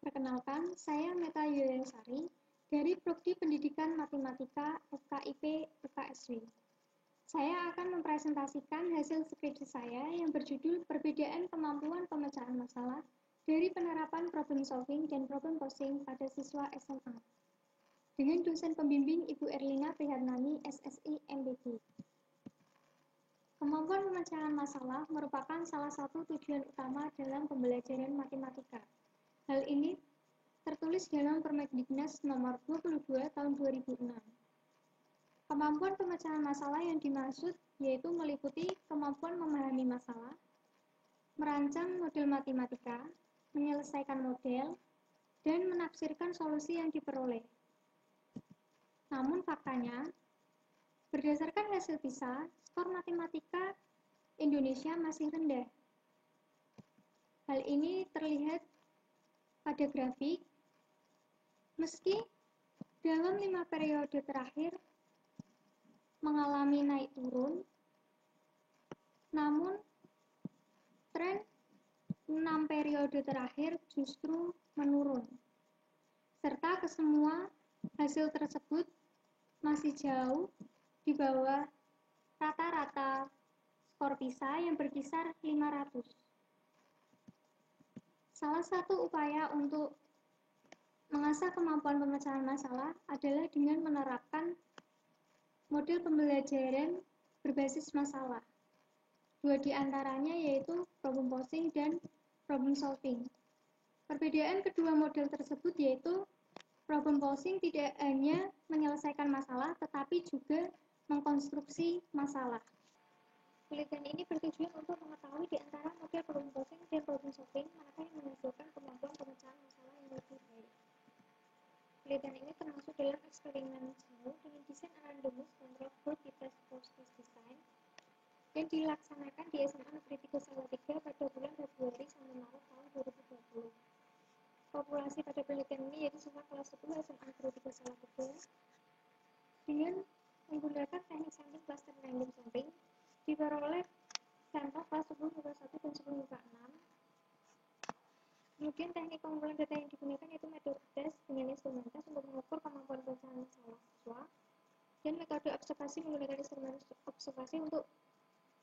Perkenalkan, saya Meta Yuliansari dari Prodi Pendidikan Matematika FKIP FKSW. Saya akan mempresentasikan hasil skripsi saya yang berjudul Perbedaan Kemampuan Pemecahan Masalah dari Penerapan Problem Solving dan Problem Posing pada Siswa SMA dengan dosen pembimbing Ibu Erlina Prihatnani, SSI, MPG. Kemampuan pemecahan masalah merupakan salah satu tujuan utama dalam pembelajaran matematika. Hal ini tertulis dalam Permendiknas nomor 22 tahun 2006. Kemampuan pemecahan masalah yang dimaksud yaitu meliputi kemampuan memahami masalah, merancang model matematika, menyelesaikan model, dan menafsirkan solusi yang diperoleh. Namun faktanya, berdasarkan hasil PISA, skor matematika Indonesia masih rendah. Hal ini terlihat pada grafik. Meski dalam 5 periode terakhir mengalami naik turun, namun tren 6 periode terakhir justru menurun. Serta kesemua hasil tersebut masih jauh di bawah rata-rata skor PISA yang berkisar 500. Salah satu upaya untuk mengasah kemampuan pemecahan masalah adalah dengan menerapkan model pembelajaran berbasis masalah. Dua di antaranya yaitu problem posing dan problem solving. Perbedaan kedua model tersebut yaitu problem posing tidak hanya menyelesaikan masalah tetapi juga mengkonstruksi masalah. Penelitian ini bertujuan untuk mengetahui di antara model problem posing dan problem solving manakah yang menghasilkan kemampuan pemecahan masalah yang lebih baik. Penelitian ini termasuk dalam eksperimen jauh dengan desain randomized controlled group test process design yang dilaksanakan di SMA Negeri 3 Salatiga pada bulan Februari sampai Maret tahun 2020. Populasi pada penelitian ini yaitu siswa kelas 10 SMA Negeri 3 Salatiga dengan menggunakan teknik sampling cluster random sampling diperoleh sampel kelas 10 MIPA 1 dan 10 MIPA 6. Kemudian teknik pengumpulan data yang digunakan yaitu metode tes dengan instrumen tes untuk mengukur kemampuan pemecahan masalah siswa dan metode observasi menggunakan instrumen observasi untuk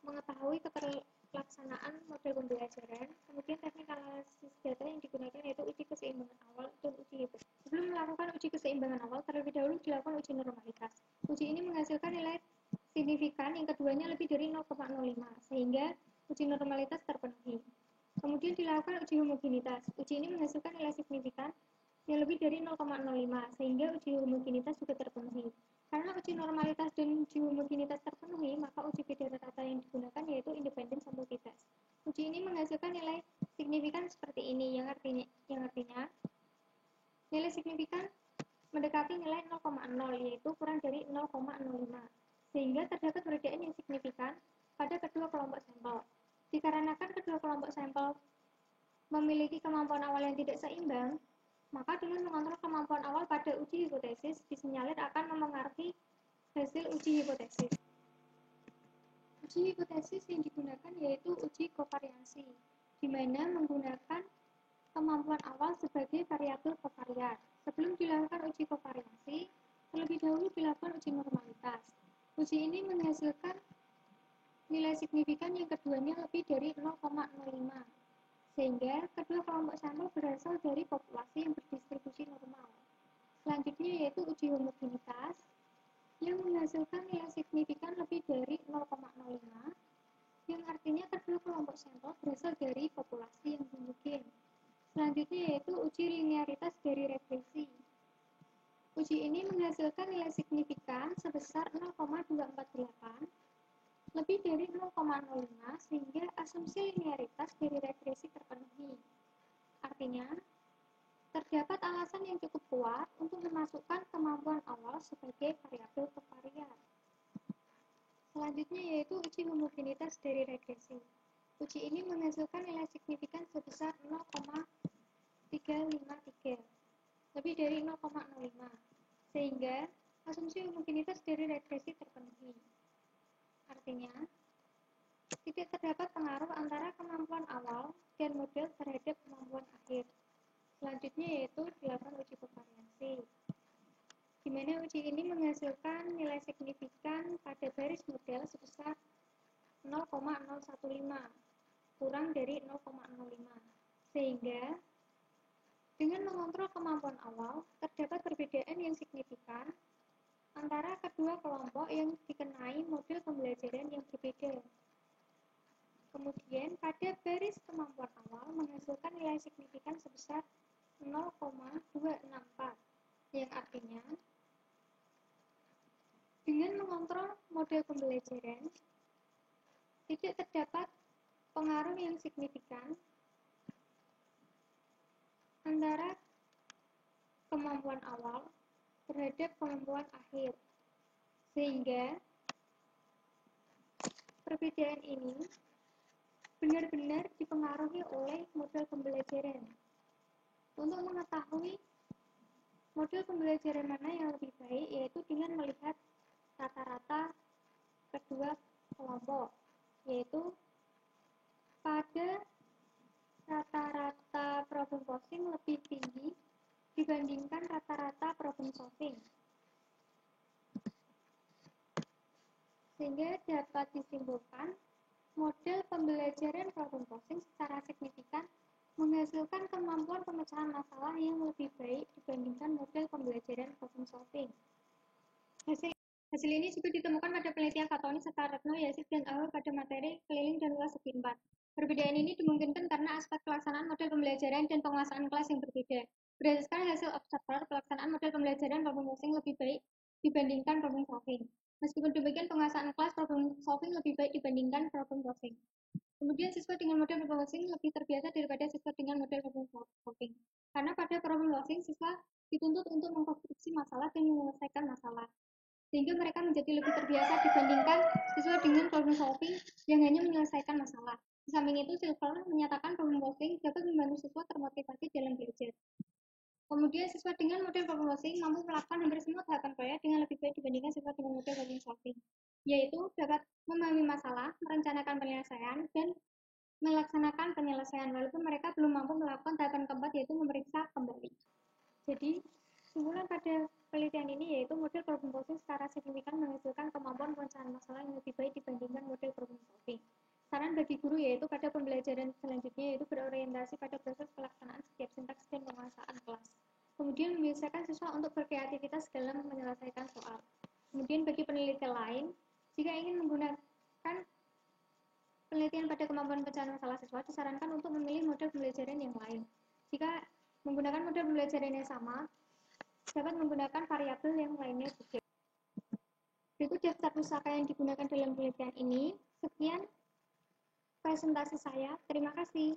mengetahui keterlaksanaan model pembelajaran. Kemudian teknik analisis data yang digunakan yaitu uji keseimbangan awal dan uji hipotesis. Sebelum melakukan uji keseimbangan awal, terlebih dahulu dilakukan uji normalitas. Uji ini menghasilkan nilai signifikan yang keduanya lebih dari 0,05 sehingga uji normalitas terpenuhi. Kemudian dilakukan uji homogenitas. Uji ini menghasilkan nilai signifikan yang lebih dari 0,05 sehingga uji homogenitas juga terpenuhi. Karena uji normalitas dan uji homogenitas terpenuhi, maka uji beda rata yang digunakan yaitu independent sample t-test. Uji ini menghasilkan nilai signifikan seperti ini, yang artinya nilai signifikan mendekati nilai 0,0 yaitu kurang dari 0,05 sehingga terdapat perbedaan yang signifikan pada kedua kelompok sampel. Dikarenakan kedua kelompok sampel memiliki kemampuan awal yang tidak seimbang, maka dengan mengontrol kemampuan awal pada uji hipotesis disinyalir akan memengaruhi hasil uji hipotesis. Uji hipotesis yang digunakan yaitu uji kovariansi, di mana menggunakan kemampuan awal sebagai variabel kovarian. Sebelum dilakukan uji kovariansi, terlebih dahulu dilakukan uji normalitas. Uji ini menghasilkan nilai signifikan yang keduanya lebih dari 0,05 sehingga kedua kelompok sampel berasal dari populasi yang berdistribusi normal. Selanjutnya yaitu uji homogenitas yang menghasilkan nilai signifikan lebih dari 0,05 yang artinya kedua kelompok sampel berasal dari populasi yang homogen. Selanjutnya yaitu uji linearitas dari regresi. Uji ini menghasilkan nilai signifikan sebesar 0,248 lebih dari 0,05 sehingga asumsi linearitas dari regresi terpenuhi. Artinya, terdapat alasan yang cukup kuat untuk memasukkan kemampuan awal sebagai variabel kovarian. Selanjutnya yaitu uji homogenitas dari regresi. Uji ini menghasilkan nilai signifikan sebesar 0,353 lebih dari 0,05 sehingga asumsi homogenitas dari regresi terpenuhi. Artinya, tidak terdapat pengaruh antara kemampuan awal dan model terhadap kemampuan akhir. Selanjutnya yaitu dilakukan uji covariansi, di mana uji ini menghasilkan nilai signifikan pada baris model sebesar 0,015 kurang dari 0,05, sehingga dengan mengontrol kemampuan awal terdapat perbedaan yang signifikan antara kedua kelompok yang dikenai model pembelajaran yang berbeda. Kemudian pada baris kemampuan awal menghasilkan nilai signifikan sebesar 0,264, yang artinya dengan mengontrol model pembelajaran tidak terdapat pengaruh yang signifikan antara kemampuan awal terhadap kemampuan akhir, sehingga perbedaan ini benar-benar dipengaruhi oleh model pembelajaran. Untuk mengetahui model pembelajaran mana yang lebih baik, yaitu dengan melihat rata-rata kedua kelompok, yaitu pada rata-rata problem posing lebih tinggi dibandingkan rata-rata problem solving, sehingga dapat disimpulkan model pembelajaran problem posing secara signifikan menghasilkan kemampuan pemecahan masalah yang lebih baik dibandingkan model pembelajaran problem solving. Hasil ini juga ditemukan pada penelitian Fatoni serta Retno, Yasid, dan Awe pada materi keliling dan luas segi 4. Perbedaan ini dimungkinkan karena aspek pelaksanaan model pembelajaran dan penguasaan kelas yang berbeda. Berdasarkan hasil observer, pelaksanaan model pembelajaran problem posing lebih baik dibandingkan problem solving. Meskipun demikian, penguasaan kelas problem solving lebih baik dibandingkan problem posing. Kemudian siswa dengan model problem solving lebih terbiasa daripada siswa dengan model problem solving. Karena pada problem solving, siswa dituntut untuk mengkonstruksi masalah dan menyelesaikan masalah, sehingga mereka menjadi lebih terbiasa dibandingkan siswa dengan problem solving yang hanya menyelesaikan masalah. Di samping itu, Silver menyatakan problem solving dapat membantu siswa termotivasi dalam belajar. Kemudian siswa dengan model problem solving mampu melakukan hampir semua tahapan proyek dengan lebih baik dibandingkan siswa dengan model problem solving, yaitu dapat memahami masalah, merencanakan penyelesaian, dan melaksanakan penyelesaian walaupun mereka belum mampu melakukan tahapan keempat, yaitu memeriksa kembali. Jadi, kesimpulan pada penelitian ini yaitu model problem posing secara signifikan menghasilkan kemampuan pemecahan masalah yang lebih baik dibandingkan model problem solving. Saran bagi guru yaitu pada pembelajaran selanjutnya yaitu berorientasi pada proses pelaksanaan setiap sintaks dan penguasaan kelas. Kemudian membiasakan siswa untuk berkreativitas dalam menyelesaikan soal. Kemudian bagi penelitian lain, jika ingin menggunakan penelitian pada kemampuan pemecahan masalah siswa, disarankan untuk memilih model pembelajaran yang lain. Jika menggunakan model pembelajaran yang sama, dapat menggunakan variabel yang lainnya juga. Berikut daftar pusaka yang digunakan dalam penelitian ini. Sekian presentasi saya. Terima kasih.